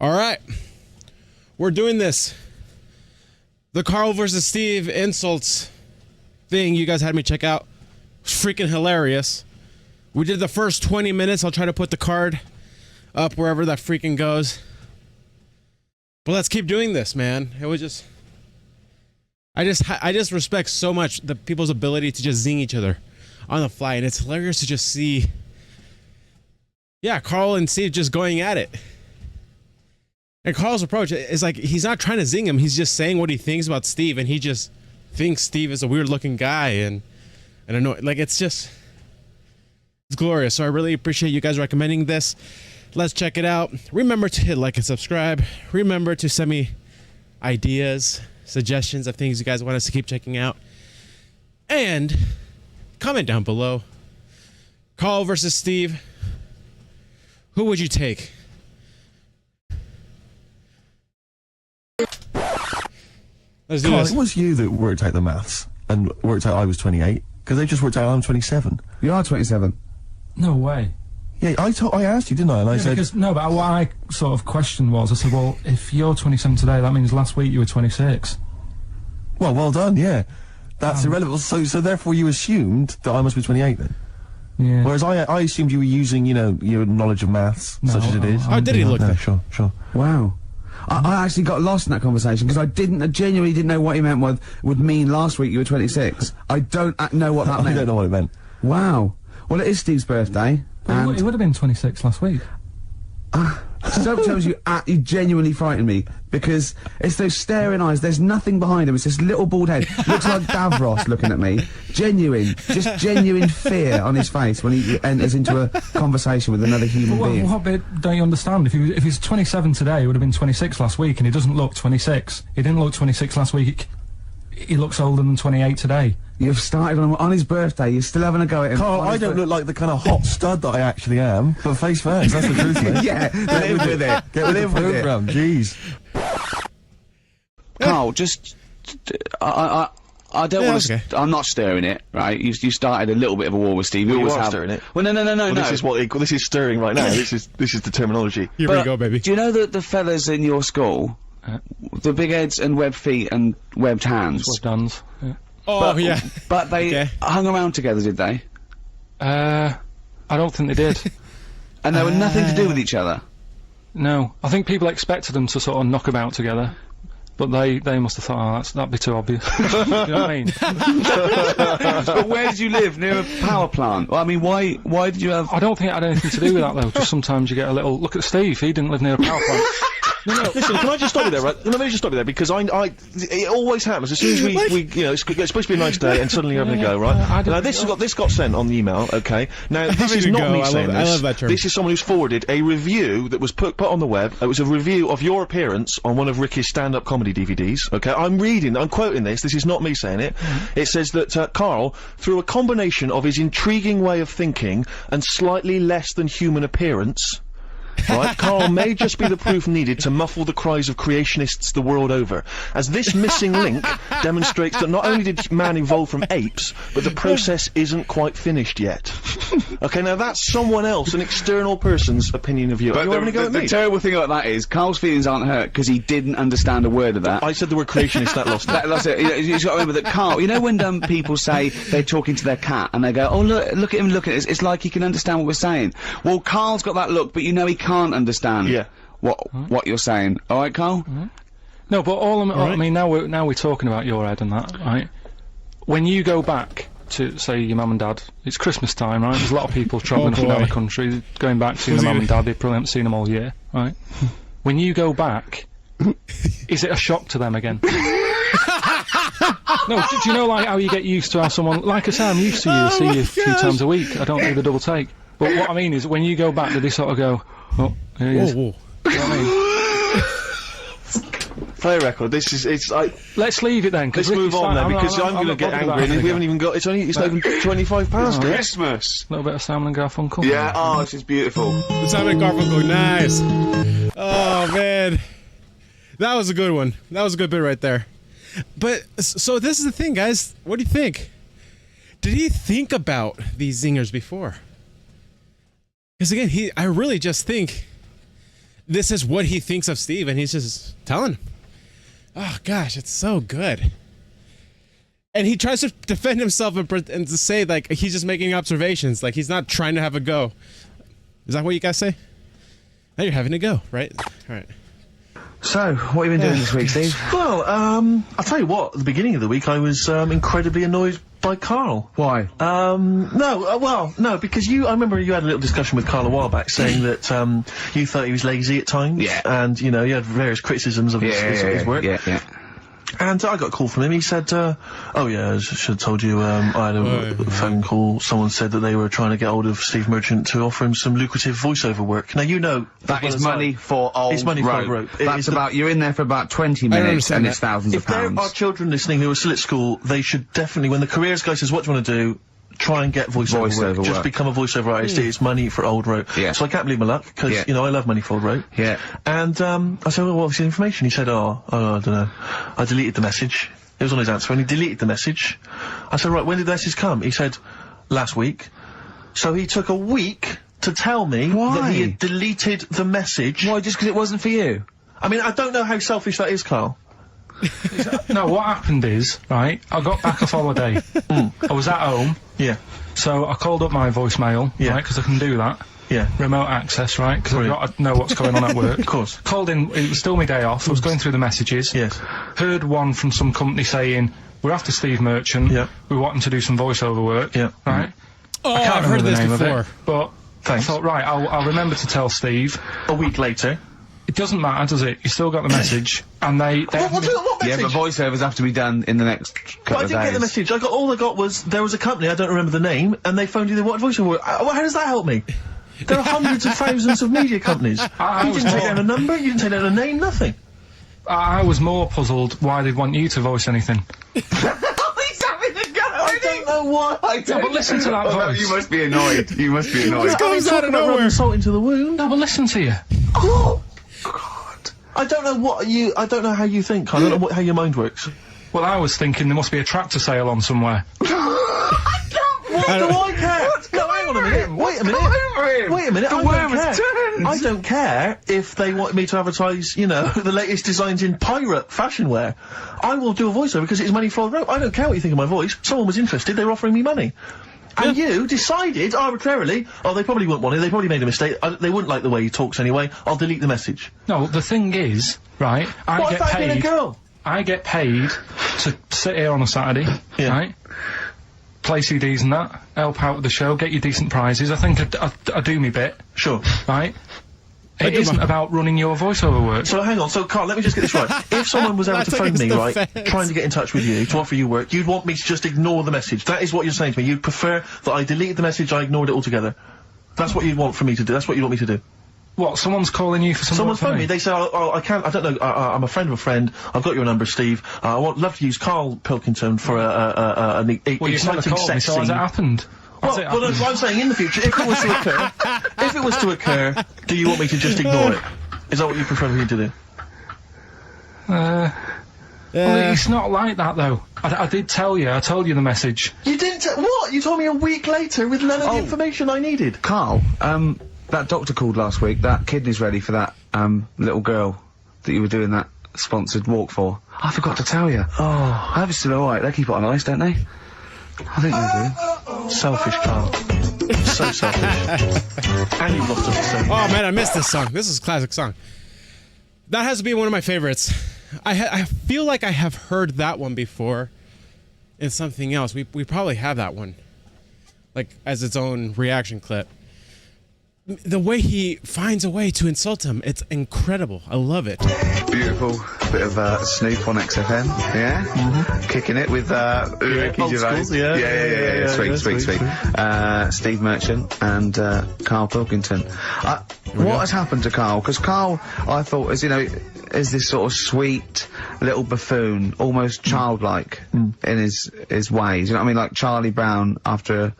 All right. We're doing this. The Karl versus Steve insults thing you guys had me check out. Freaking hilarious. We did the first 20 minutes. I'll try to put the card up wherever that freaking goes. But let's keep doing this, man. It was just... I just respect so much the people's ability to just zing each other on the fly. And it's hilarious to just see... Yeah, Karl and Steve just going at it. And Karl's approach is like, he's not trying to zing him. He's just saying what he thinks about Steve. And he just thinks Steve is a weird looking guy. And annoying. Like, it's just... It's glorious. So I really appreciate you guys recommending this. Let's check it out. Remember to hit like and subscribe. Remember to send me ideas, suggestions of things you guys want us to keep checking out. And comment down below. Karl versus Steve. Who would you take? Let's do Karl, this. it was you that worked out the maths and worked out I was 28 because they just worked out I'm 27. You are 27. No way. Yeah, I asked you, didn't I? And I said, because, no, but what I sort of questioned was, I said, well, if you're 27 today, that means last week you were 26. well done, yeah. That's irrelevant. So therefore you assumed that I must be 28 then. Yeah. Whereas I assumed you were using, you know, your knowledge of maths, such as it is. How did he look No, there? sure. Wow. I actually got lost in that conversation because I genuinely didn't know what he meant would mean last week you were 26. I don't know what that I meant. don't know what it meant. Wow. Well, it is Steve's birthday. Well, it would have been 26 last week. Sometimes you genuinely frighten me because it's those staring eyes. There's nothing behind him. It's this little bald head. Looks like Davros looking at me. Genuine fear on his face when he enters into a conversation with another human being. What bit don't you understand? If he's 27 today, he would have been 26 last week, and he doesn't look 26. He didn't look 26 last week. He looks older than 28 today. You've started on his birthday. You're still having a go at him. Karl, I don't look like the kind of hot stud that I actually am, but face first, that's the truth, mate. Yeah, live with it. Get with the programme, jeez. Karl, just I don't want to. okay. I'm not stirring it, right? You started a little bit of a war with Steve. Well, you always are have. stirring it. Well, no. This is stirring right now. this is the terminology. Here we go, baby. Do you know that the fellas in your school, the big heads and webbed feet and webbed hands? We've done. Yeah. Oh, yeah. But they hung around together, did they? I don't think they did. And they were nothing to do with each other. No. I think people expected them to sort of knock about together. But they must have thought, oh, that'd be too obvious. You know what I mean? But where did you live? Near a power plant? Well, I mean, why did you have... I don't think it had anything to do with that, though. Just sometimes you get a little... Look at Steve, he didn't live near a power plant. No, listen, can I just stop you there, right? Let me just stop you there, because it always happens, as soon as we you know, it's supposed to be a nice day, and suddenly you're having a go, right? Now, this got sent on the email, okay? Now, this is not me saying this. I love that term. This is someone who's forwarded a review that was put on the web. It was a review of your appearance on one of Ricky's stand-up comedy DVDs, okay? I'm quoting this is not me saying it. It says that, Karl, through a combination of his intriguing way of thinking and slightly less than human appearance, right, Karl may just be the proof needed to muffle the cries of creationists the world over, as this missing link demonstrates that not only did man evolve from apes, but the process isn't quite finished yet. Okay, now that's someone else, an external person's opinion of you. But Are you having a go at me? the terrible thing about that is, Karl's feelings aren't hurt because he didn't understand a word of that. I said the word creationist, that lost it. That's it. You've got to remember that Karl, you know when people say they're talking to their cat and they go, oh look at him looking at us, it's like he can understand what we're saying. Well, Karl's got that look, but you know he can't understand what you're saying. Alright, Karl? No, but I mean, now we're talking about your head and that, right? When you go back to, say, your mum and dad, it's Christmas time, right? There's a lot of people travelling up and down the country, going back, seeing their mum and dad, they probably haven't seen them all year, right? When you go back, is it a shock to them again? No, do you know, like, how you get used to how someone, like I say, I'm used to you, see you a few times a week, I don't do the double take. But what I mean is, when you go back, do they sort of go, oh, here he is? Whoa. You know what I mean? Play a record, it's like... Let's leave it then, Let's move on then, because I'm gonna get angry, and we haven't even got, it's not even 25 past it. Christmas! A little bit of Simon and Garfunkel. Yeah, oh, this is beautiful. The Simon and Garfunkel, nice. Oh, man. That was a good one. That was a good bit right there. But, so this is the thing, guys. What do you think? Did he think about these zingers before? Because again, I really just think this is what he thinks of Steve, and he's just telling him. Oh gosh, it's so good. And he tries to defend himself and to say like he's just making observations, like he's not trying to have a go. Is that what you guys say? Now you're having a go, right? All right. So, what have you been doing this week, Steve? Well, I'll tell you what, at the beginning of the week I was incredibly annoyed by Karl. Why? No, because I remember you had a little discussion with Karl a while back saying that you thought he was lazy at times. Yeah. And, you know, you had various criticisms of his work. Yeah. And I got a call from him. He said, oh yeah, I should have told you, I had a phone call. Someone said that they were trying to get hold of Steve Merchant to offer him some lucrative voiceover work. Now, you know... That is money for old rope. It's money for old rope. That's about, you're in there for about 20 minutes and it's thousands of pounds. If there are children listening who are still at school, they should definitely, when the careers guy says, what do you want to do? Try and get voiceover work. Just become a voiceover artist. It's money for old rope. Yeah. So I can't believe my luck, because, you know, I love money for old rope. Yeah. And, I said, well, what's the information? He said, I don't know. I deleted the message. It was on his answer, and he deleted the message. I said, right, when did the message come? He said, last week. So he took a week to tell me that he had deleted the message. Why, just because it wasn't for you? I mean, I don't know how selfish that is, Karl. No, what happened is, right, I got back off holiday. I was at home. Yeah. So I called up my voicemail, right, because I can do that. Yeah. Remote access, right, because I've got to know what's going on at work. Of course. Called in, it was still my day off, I was going through the messages. Yes. Heard one from some company saying, we're after Steve Merchant. Yeah. We want him to do some voiceover work. Yeah. Right? Oh, I can't I've heard remember the this name before. of it, but Thanks. I thought, right, I'll remember to tell Steve. A week later. It doesn't matter, does it? You still got the message, and they What message? Yeah, but voiceovers have to be done in the next couple of days. I didn't get the message. All I got was, there was a company, I don't remember the name, and they phoned you, they wanted voiceover work. How does that help me? There are hundreds of thousands of media companies. You didn't take down a number, you didn't take down a name, nothing. I was more puzzled why they'd want you to voice anything. He's having a go! I don't know why. No, but listen to that voice. No, you must be annoyed. You must be annoyed. It comes out of nowhere. Salt into the wound. No, but listen to you. Oh, God. I don't know how you think. I don't know how your mind works. Well, I was thinking there must be a tractor sale on somewhere. What do I care? No, hang on a minute. Wait a minute. Wait a minute. I don't care if they want me to advertise, you know, the latest designs in pirate fashion wear. I will do a voiceover because it's money for old rope. I don't care what you think of my voice. Someone was interested. They were offering me money. And you decided arbitrarily, oh, they probably wouldn't want it, they probably made a mistake, they wouldn't like the way he talks anyway, I'll delete the message. No, the thing is, right, I get paid. I get paid to sit here on a Saturday, right? Play CDs and that, help out with the show, get you decent prizes. I think I do me bit. Sure. Right? It isn't about running your voiceover work. So hang on, so Karl, let me just get this right. If someone was able to phone me, right, trying to get in touch with you, to offer you work, you'd want me to just ignore the message. That is what you're saying to me. You'd prefer that I deleted the message, I ignored it altogether. That's what you'd want for me to do. That's what you want me to do. What, someone's calling you for some Someone phoned me, they say, oh, I can't, I don't know, I'm a friend of a friend, I've got your number, Steve, I would love to use Karl Pilkington for an exciting sex scene. So has it happened? Well, I'm saying in the future, if it was to occur, do you want me to just ignore it? Is that what you prefer me to do? Well, it's not like that, though. I did tell you, I told you the message. You didn't what? You told me a week later with none of the information I needed. Karl, that doctor called last week, that kidney's ready for that, little girl that you were doing that sponsored walk for. I forgot to tell you. Oh, I hope it's still alright. They keep it on ice, don't they? I think they do. Selfish, Karl. So selfish. And you've lost us the same. Oh man, I missed this song. This is a classic song. That has to be one of my favorites. I feel like I have heard that one before in something else. We probably have that one, like as its own reaction clip. The way he finds a way to insult him, it's incredible. I love it. Beautiful bit of Snoop on XFM, yeah? Kicking it with Ricky Gervais. Yeah. Sweet. Steve Merchant and Karl Pilkington. What has happened to Karl? Because Karl, I thought, is this sort of sweet little buffoon, almost childlike in his ways. You know what I mean? Like Charlie Brown after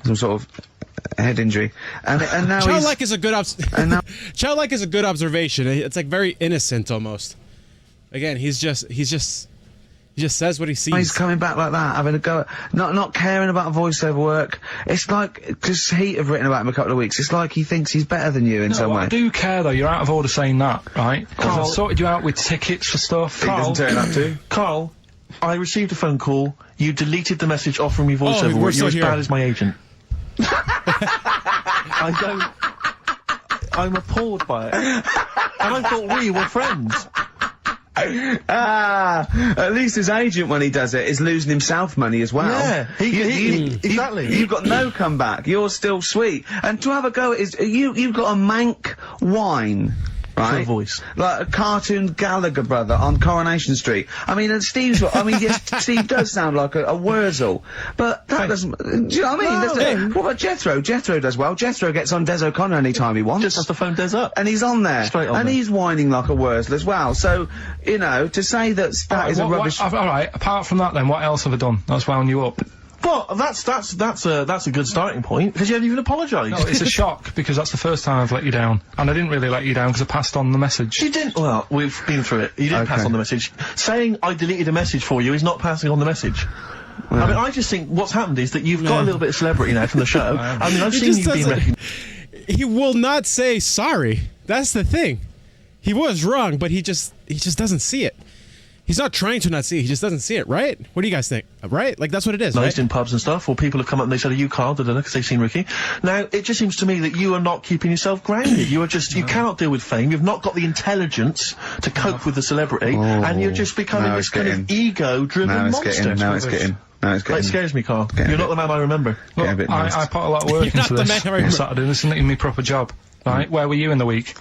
some sort of head injury, and now childlike is a good childlike is a good observation. It's like very innocent almost. Again, he's just He just says what he sees. He's coming back like that, having a go, not caring about voiceover work. It's like, because Heat have written about him a couple of weeks, it's like he thinks he's better than you in some way. I do care though, you're out of order saying that, right? Carl, I've sorted you out with tickets for stuff. He doesn't turn up to. Carl, I received a phone call, you deleted the message offering me voiceover work, you're as bad as my agent. I'm appalled by it. And I thought we were friends. At least his agent, when he does it, is losing himself money as well. Yeah, exactly. You've got no comeback. You're still sweet. And to have a go at you've got a mank whine. Right? Voice. Like a cartoon Gallagher brother on Coronation Street. I mean, and Steve's, yes, Steve does sound like a Wurzel, but that doesn't, do you know what I mean? What about Jethro? Jethro does well. Jethro gets on Des O'Connor anytime he wants. Just has to phone Des up. And he's on there. Straight on and there. he's whining like a Wurzel as well. So, you know, to say that that is a rubbish... Alright, apart from that then, what else have I done that's wound you up? Well, that's a good starting point, because you haven't even apologised. No, it's a shock, because that's the first time I've let you down. And I didn't really let you down, because I passed on the message. You didn't, well, we've been through it. You didn't pass on the message. Saying I deleted a message for you is not passing on the message. I mean, I just think what's happened is that you've got a little bit of celebrity now from the show. I mean, I've seen you being recognised. He will not say sorry. That's the thing. He was wrong, but he just doesn't see it. He's not trying to not see it, he just doesn't see it, right? What do you guys think? Right? Like, that's what it is, right? In pubs and stuff, or people have come up and they said, are you Karl? Because they've seen Ricky. Now, it just seems to me that you are not keeping yourself grounded. You are just, you cannot deal with fame, you've not got the intelligence to cope with the celebrity, and you're just becoming this kind of ego-driven monster. Now it's getting. It scares me, Karl. You're not the man I remember. Look, I put a lot of work into this on Saturday, this isn't even my proper job. Right? Where were you in the week?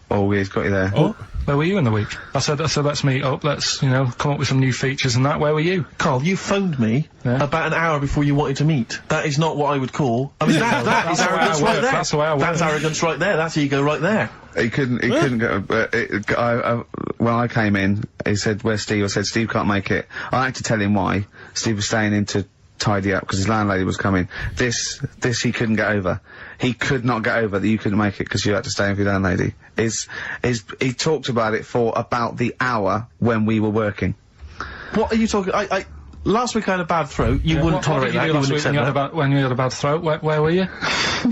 Oh, he's got you there. Oh. Where were you in the week? I said, let's meet up, let's, you know, come up with some new features and that. Where were you? Karl, you phoned me about an hour before you wanted to meet. That is not what I would call... I mean, that is arrogance right there. That's the way I work. That's arrogance right there. That's ego right there. He couldn't go, when I came in, he said, where's Steve? I said, Steve can't make it. I had to tell him why. Steve was staying in to tidy up because his landlady was coming. This he couldn't get over. He could not get over that you couldn't make it because you had to stay in with your landlady. He talked about it for about the hour when we were working. What are you talking? Last week I had a bad throat. You wouldn't tolerate that. You wouldn't accept that. When you had a bad throat, where were you?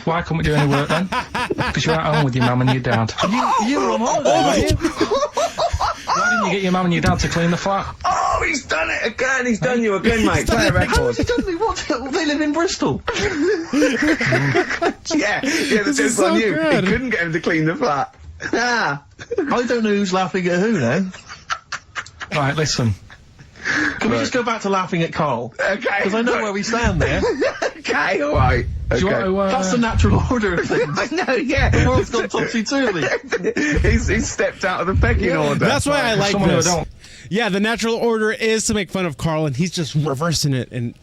Why couldn't we do any work then? Because you're at home with your mum and your dad. You were on holiday, weren't you? Why didn't you get your mum and your dad to clean the flat? Oh, he's done it again! He's done you again, mate. Play a record. He done me what? They live in Bristol. yeah, the tip on you. He couldn't get him to clean the flat. I don't know who's laughing at who now. Right, listen. Can we just go back to laughing at Karl? Okay. Because I know where we stand there. Okay, alright. Do you want to, that's the natural order of things. I know, yeah. The world's gone topsy-turvy. he's stepped out of the pecking order. That's why I like this. Don't. Yeah, the natural order is to make fun of Karl, and he's just reversing it and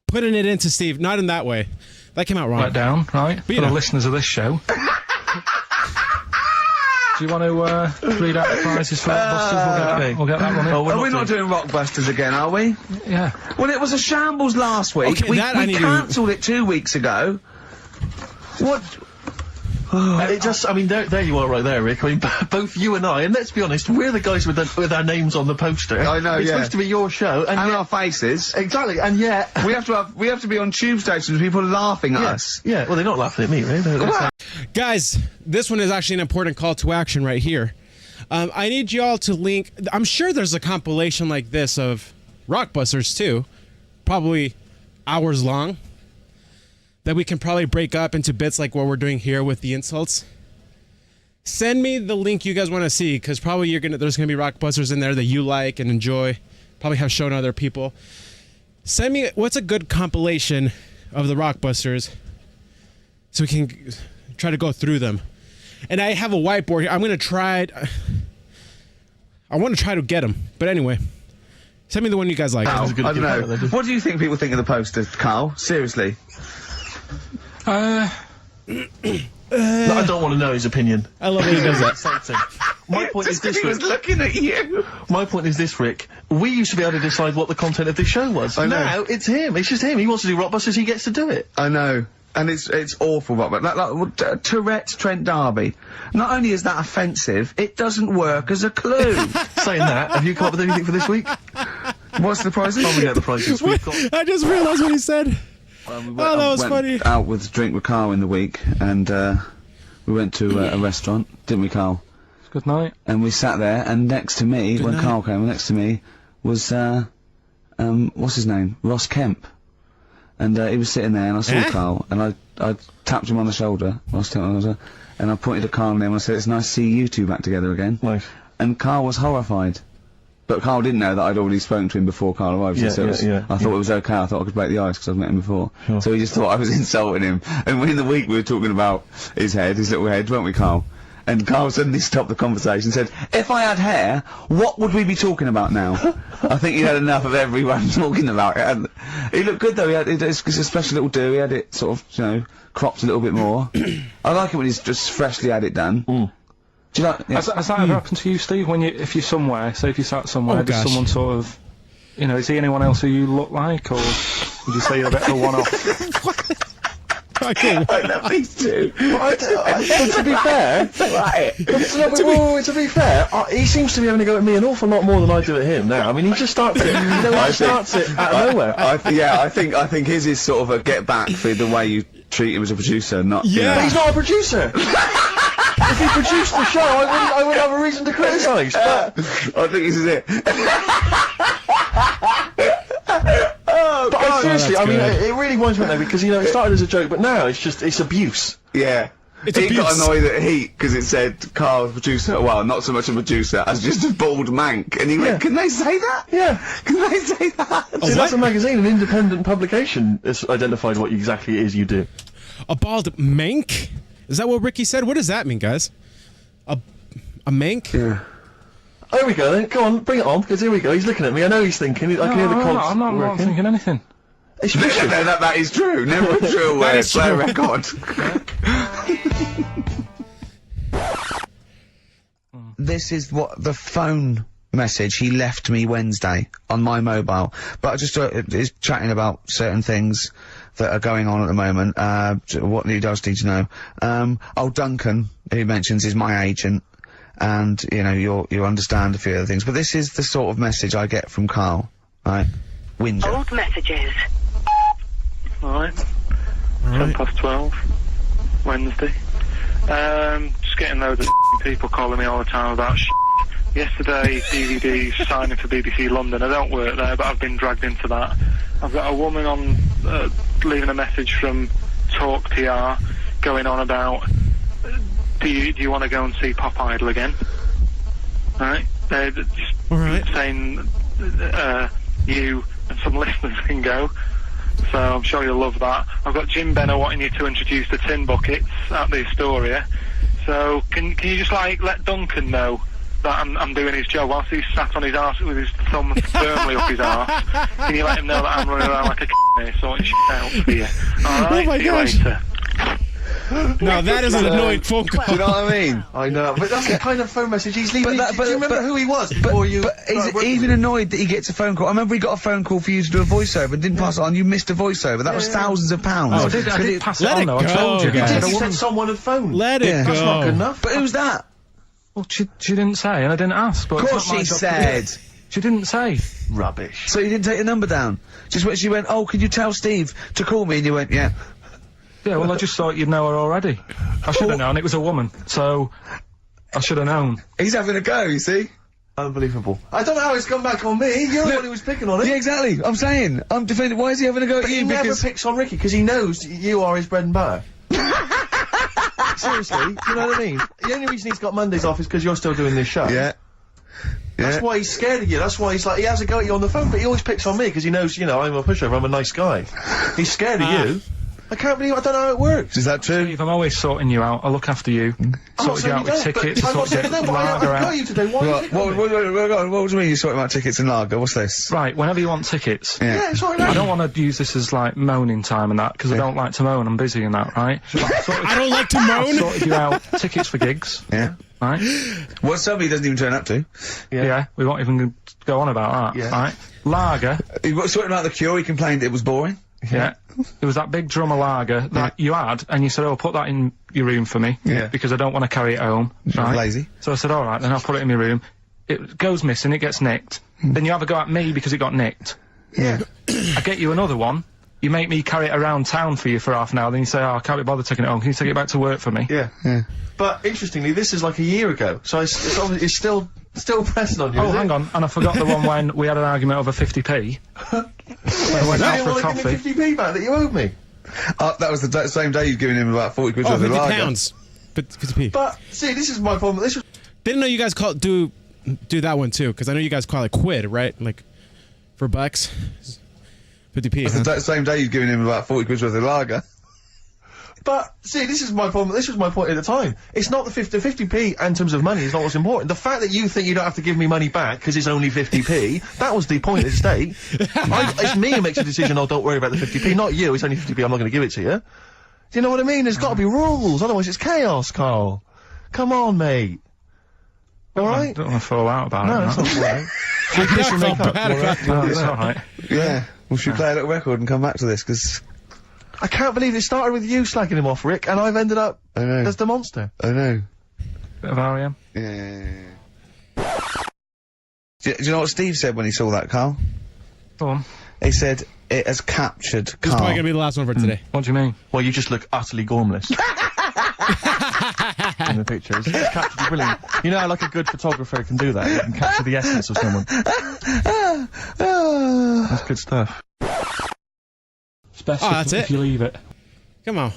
putting it into Steve. Not in that way. That came out wrong. Let down, right? For the listeners of this show. Do you want to read out the prizes for Rockbusters? We'll get that one in. Are we not doing Rockbusters again, are we? Yeah. Well, it was a shambles last week. Okay, we cancelled it 2 weeks ago. What? It just, I mean, there you are right there, Rick. I mean, both you and I, and let's be honest, we're the guys with our names on the poster. I know, It's supposed to be your show. And our faces. Exactly, and yet... we have to be on tube stations with people laughing at us. Yeah, well, they're not laughing at me, right? Guys, this one is actually an important call to action right here. I need y'all to link... I'm sure there's a compilation like this of Rockbusters, too. Probably hours long. That we can probably break up into bits like what we're doing here with the insults. Send me the link you guys want to see, because probably there's gonna be Rockbusters in there that you like and enjoy. Probably have shown other people. Send me what's a good compilation of the Rockbusters, so we can try to go through them. And I have a whiteboard here. I'm gonna try. I want to try to get them, but anyway. Send me the one you guys like. I don't know. What do you think people think of the poster, Karl? Seriously. I don't want to know his opinion. I love when he does that. My point is this, Rick. He was looking at you. My point is this, Rick. We used to be able to decide what the content of this show was. Now it's him. It's just him. He wants to do Rockbusters. He gets to do it. I know. And it's awful, but like Tourette's Trent D'Arby. Not only is that offensive, it doesn't work as a clue. Saying that, have you come up with anything for this week? What's the prizes? Probably get the prizes. We've got. I just realized what he said. We that was went funny. Out with drink with Karl in the week, and we went to a restaurant, didn't we, Karl? Good night. And we sat there, and next to me, Good when night. Karl came, next to me was what's his name? Ross Kemp. And he was sitting there, and I saw Karl, and I tapped him on the shoulder, Ross Kemp on the shoulder, and I pointed to Karl and him, and I said, "It's nice to see you two back together again." Nice. And Karl was horrified. But Karl didn't know that I'd already spoken to him before Karl arrived. Yeah, so I thought it was okay. I thought I could break the ice because I've met him before. Sure. So he just thought I was insulting him. And in the week we were talking about his little head, weren't we, Karl? And Karl suddenly stopped the conversation and said, "If I had hair, what would we be talking about now?" I think he had enough of everyone talking about it. And he looked good though. It's a special little do. He had it sort of, you know, cropped a little bit more. I like it when he's just freshly had it done. Do you like? Yeah. Has that ever happened to you, Steve? When if you're somewhere, say if you sat somewhere, does gosh. someone sort of, you know, is he anyone else who you look like, or would you say you're a bit of a one-off? I can't. I love these two. But to be fair, to be fair, he seems to be having a go at me an awful lot more than I do at him now. I mean, he just starts it. He starts it out of nowhere. I think his is sort of a get back for the way you treat him as a producer, not. Yeah. You know. But he's not a producer. If he produced the show, I wouldn't have a reason to criticise. But I think this is it. But seriously, that's I mean, good. it really winds me up though, because, you know, it started as a joke, but now it's abuse. Yeah. It's he got abuse. annoyed at Heat because it said Karl's producer. Well, not so much a producer as just a bald mank. And he went, "Can they say that? Yeah. Can they say that?" See, that's a magazine, an independent publication has identified what exactly it is you do. A bald mank? Is that what Ricky said? What does that mean, guys? A mank? Yeah. Oh, here we go then. Go on, bring it on, because here we go. He's looking at me. I know he's thinking. I can hear the cogs I'm not working. thinking anything. It's No, fiction. that is true. Never a true That way. is Play a true. record. This is what the phone message he left me Wednesday on my mobile. But I just is chatting about certain things that are going on at the moment. What he does need to know. Duncan, who he mentions, is my agent, and you know you understand a few other things. But this is the sort of message I get from Karl. Right, Windsor. Old messages. Alright. 12:10, Wednesday. Just getting loads of people calling me all the time about Yesterday, DVDs signing for BBC London. I don't work there, but I've been dragged into that. I've got a woman on, leaving a message from Talk PR, going on about, do you want to go and see Pop Idol again? Right? They're just saying, you and some listeners can go. So I'm sure you'll love that. I've got Jim Benner wanting you to introduce the tin buckets at the Astoria. So can you just like let Duncan know that I'm doing his job whilst he's sat on his arse with his thumb firmly up his arse? Can you let him know that I'm running around like a here sorting shit out for you? Alright, Oh my see you gosh. later. No, that is an annoying phone call. Do you know what I mean? I know, but that's the kind of phone message he's leaving. Do you remember who he was before you? But he's even annoyed that he gets a phone call. I remember he got a phone call for you to do a voiceover and didn't pass it on. You missed a voiceover. That was thousands of pounds. I did pass it Let on it though. I go, told you. guys. I said a He woman. said someone had phoned. Let it Yeah. go. That's not good enough. But who's that? Well, she didn't say, and I didn't ask. But Of it's course not my she job to said. do. She didn't say. Rubbish. So you didn't take the number down? Just when she went, "Oh, could you tell Steve to call me?" And you went, "Yeah." Yeah, well, I just thought you'd know her already. I should have known. It was a woman, so I should have known. He's having a go, you see? Unbelievable. I don't know how it's come back on me. You're the one who was picking on it. Yeah, exactly. I'm saying. I'm defending. Why is he having a go at But he you? never Because picks on Ricky because he knows you are his bread and butter. Seriously, do you know what I mean? The only reason he's got Mondays off is because you're still doing this show. yeah. That's why he's scared of you. That's why he's like, he has a go at you on the phone, but he always picks on me because he knows, you know, I'm a pushover, I'm a nice guy. He's scared of you. I can't believe, I don't know how it works. Is that true? Steve, I'm always sorting you out. I look after you. I'm not Sorted you saying out you with don't, tickets. but I'm not Sorted saying you you out don't, with but lager I've got out. you today. Why are you picking on me? What do you mean you're sorting about tickets and lager? What's this? Right, whenever you want tickets. Yeah, it's alright. I don't want to use this as like moaning time and that because I don't like to moan. I'm busy and that, right? I don't like to I've moan. sorted you out tickets for gigs, Yeah. right? What somebody doesn't even turn up to. Yeah, we won't even go on about that, Yeah. right? Lager, He was sorting out the Cure. He complained it was boring. yeah. It was that big drum of lager that you had, and you said, "Oh, put that in your room for me, Yeah. because I don't want to carry it home." Right? Lazy. So I said, "All right, then I'll put it in my room." it goes missing, it gets nicked. Then you have a go at me because it got nicked. Yeah. I get you another one. You make me carry it around town for you for half an hour, then you say, oh, I can't be bothered taking it home, can you take it back to work for me? Yeah. But, interestingly, this is like a year ago, so it's obviously, it's still pressing on you, Oh, hang on, and I forgot the one when we had an argument over 50p. When I went out for a want to coffee. give me 50p back that you owed me. That was the same day you'd given him about 40 quid Oh, worth of 50 lager. pounds. 50p. But, see, this is my problem. This was Didn't know you guys do that one too, because I know you guys call it quid, right? Like, for bucks. 50p, huh? The same day you'd given him about 40 quid worth of lager. But, see, this is my problem. This was my point at the time. It's not the 50p in terms of money is not what's important. The fact that you think you don't have to give me money back because it's only 50p, that was the point at stake. It's me who makes the decision, oh, don't worry about the 50p, not you. It's only 50p, I'm not going to give it to you. Do you know what I mean? There's got to be rules, otherwise it's chaos, Carl. Come on, mate. Alright? Don't want to fall out about No, it. it's not alright. I felt bad about it. No, it's alright. Yeah. Well, should we play a little record and come back to this? Because I can't believe it started with you slagging him off, Rick, and I've ended up I know. as the monster. I know. Bit of R.E.M. Yeah. Do you know what Steve said when he saw that, Carl? Go on. He said it has captured This is probably Carl. gonna be the last one for today. What do you mean? Well, you just look utterly gormless. In the pictures. It's captured brilliant. You know how like a good photographer can do that? He can capture the essence of someone. That's good stuff. It's best Oh, if, that's if it? you leave it. Come on.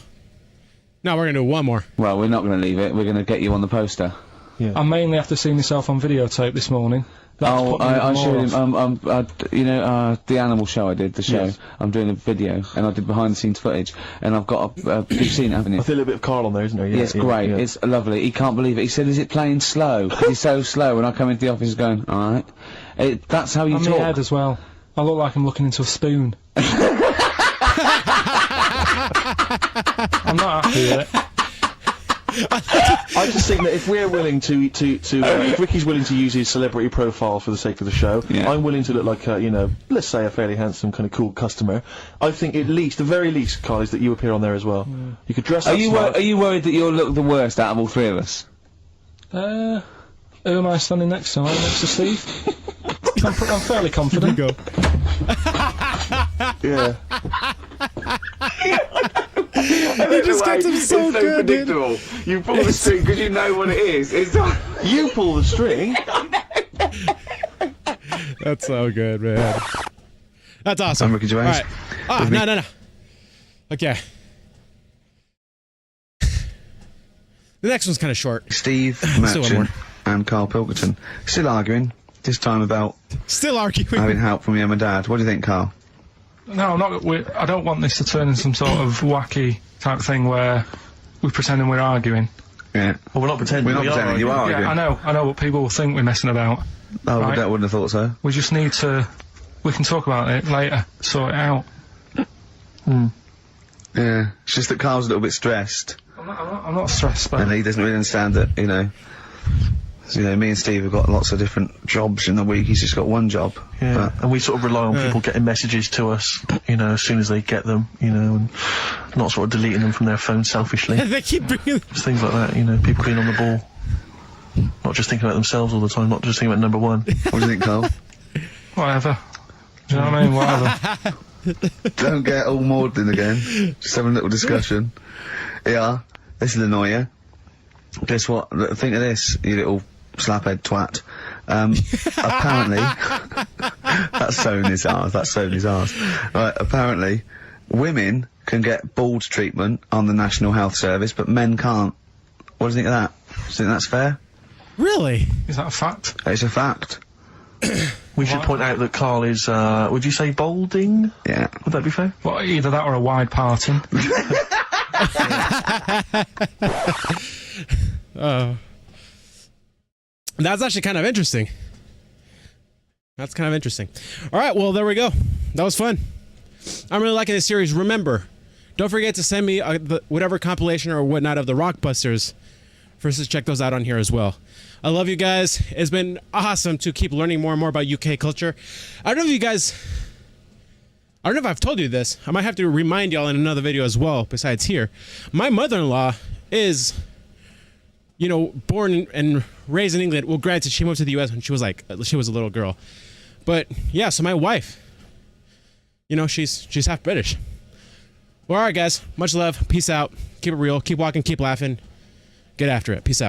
No, we're gonna do one more. Well, we're not going to leave it. We're going to get you on the poster. I mainly have to see myself on videotape this morning. That's Oh, put me I even showed more him, off. you know, the animal show I did, the show. Yes. I'm doing a video, and I did behind-the-scenes footage, and I've got you've seen it, haven't you? I feel a bit of Karl on there, isn't there? Yeah, it's great. yeah. It's lovely. He can't believe it. He said, "Is it playing slow?" 'Cause he's so slow. When I come into the office, going, "All right." That's how you I'm in talk. my head as well. I look like I'm looking into a spoon. I'm not happy with it. I just think that if we're willing if Ricky's willing to use his celebrity profile for the sake of the show, Yeah. I'm willing to look like a, you know, let's say a fairly handsome, kind of cool customer. I think at least, the very least, Karl, is that you appear on there as well. You could dress Are up you smart. are you worried that you'll look the worst out of all three of us? Who am I standing next to? Am I next to Steve? I'm fairly confident. Go. Yeah. He just gets him so good, dude. You pull the string because you know what it is. It's not. You pull the string. That's so good, man. That's awesome. I'm Ricky Gervais. All right. Ah, no. Okay. The next one's kind of short. Steve Still one Merchant more. and Karl Pilkington still arguing. This time about Still arguing. having help from your mum and dad. What do you think, Karl? No, I'm not. I don't want this to turn into some sort of wacky type thing where we're pretending we're arguing. Yeah. Well, we're not pretending. We're not we pretending. You are arguing. Yeah, I know what people will think we're messing about. Oh, Right. I wouldn't have thought so. We just need to. We can talk about it later. Sort it out. Yeah. It's just that Karl's a little bit stressed, I'm not stressed, but and he doesn't really understand that, you know. So, you know, me and Steve have got lots of different jobs in the week. He's just got one job. Yeah, But and we sort of rely on people getting messages to us, you know, as soon as they get them, you know, and not sort of deleting them from their phone selfishly. They keep bringing. Just things like that, you know, people being on the ball. Not just thinking about themselves all the time, not just thinking about number one. what do you think, Karl? whatever. Do you know what I mean? Whatever. Don't get all maudlin again. Just having a little discussion. Yeah, this will annoy you. Guess what? Think of this, you little slaphead twat. Apparently, that's so in his arse. That's so in his arse. Right. Apparently, women can get bald treatment on the National Health Service, but men can't. What do you think of that? Do you think that's fair? Really? Is that a fact? It's a fact. We should point out that Karl is, would you say balding? Yeah. Would that be fair? Well, either that or a wide parting. That's actually kind of interesting. That's kind of interesting. All right, well, there we go. That was fun. I'm really liking this series. Remember, don't forget to send me whatever compilation or whatnot of the Rockbusters. First, let's check those out on here as well. I love you guys. It's been awesome to keep learning more and more about UK culture. I don't know if you guys... I don't know if I've told you this. I might have to remind y'all in another video as well, besides here. My mother-in-law is you know, born and raised in England. Well, granted, she moved to the U.S. when she was a little girl. But yeah, so my wife, you know, she's half British. Well, all right, guys. Much love. Peace out. Keep it real. Keep walking. Keep laughing. Get after it. Peace out.